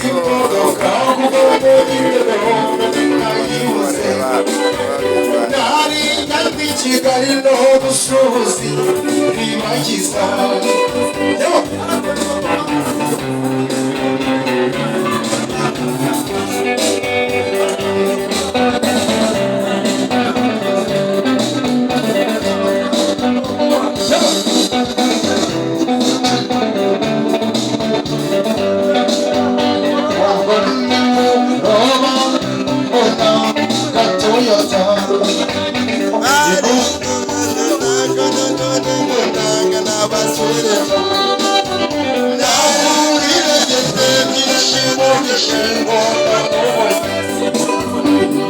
imodoka kuko n'indero nayibuze nari nyandi Kigali no gusuhuzi ribagiza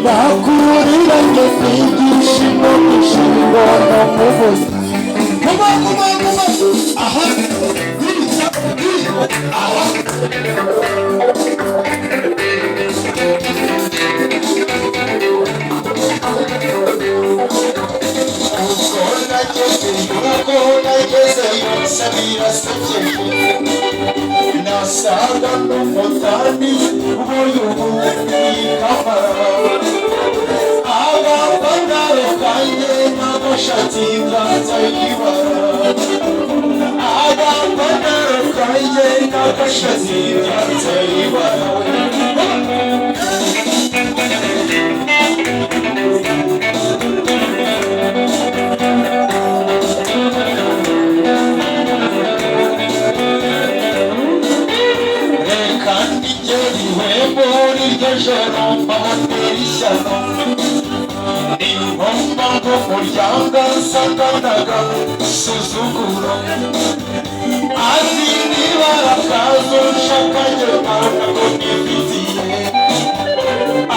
Nakurira ngefigishimo gishingo no mubuzi Kuma aha aha Kona kese sabira sachefu Nasaga no motani uboyo kamara Agapandaro kanye nagoshati ngatayibara Agapandaro kanye nagoshati ngatayibara Muryango sakanaga suzuguro Azi nibara kazo shakanye ntabwo nifitiye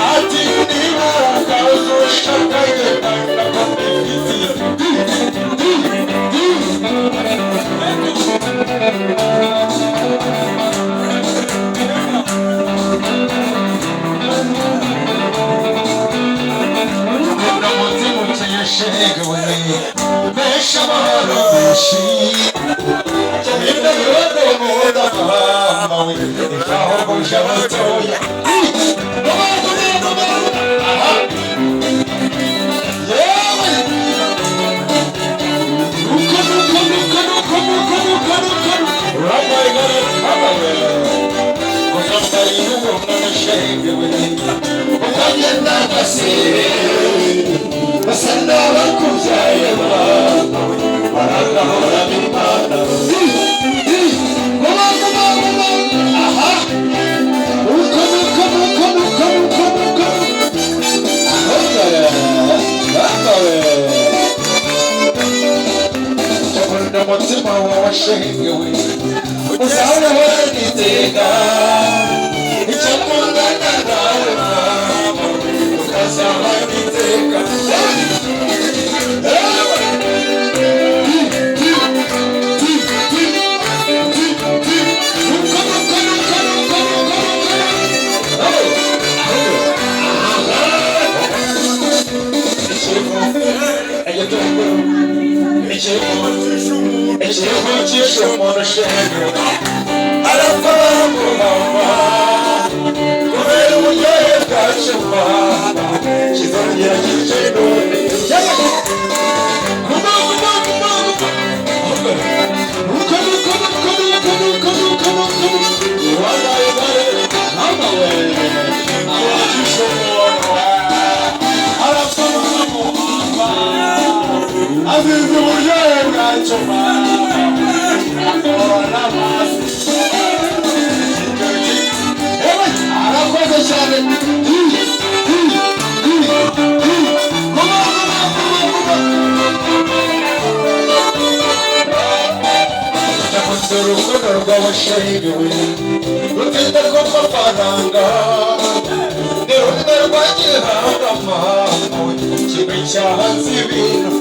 Ati nibara kazo shakanye ntabwo nifitiye Mutima wawashengewe uzaona wanitega icyakundana nawe mama ukazaba nitega Ecce monosceno Arafamo mamma Come l'uomo caccia mamma Ci toglie il cenone Rw'abashengewe rutenda ko amafaranga ni rundi rwagihanga amahanga kimwe cyahanze ibintu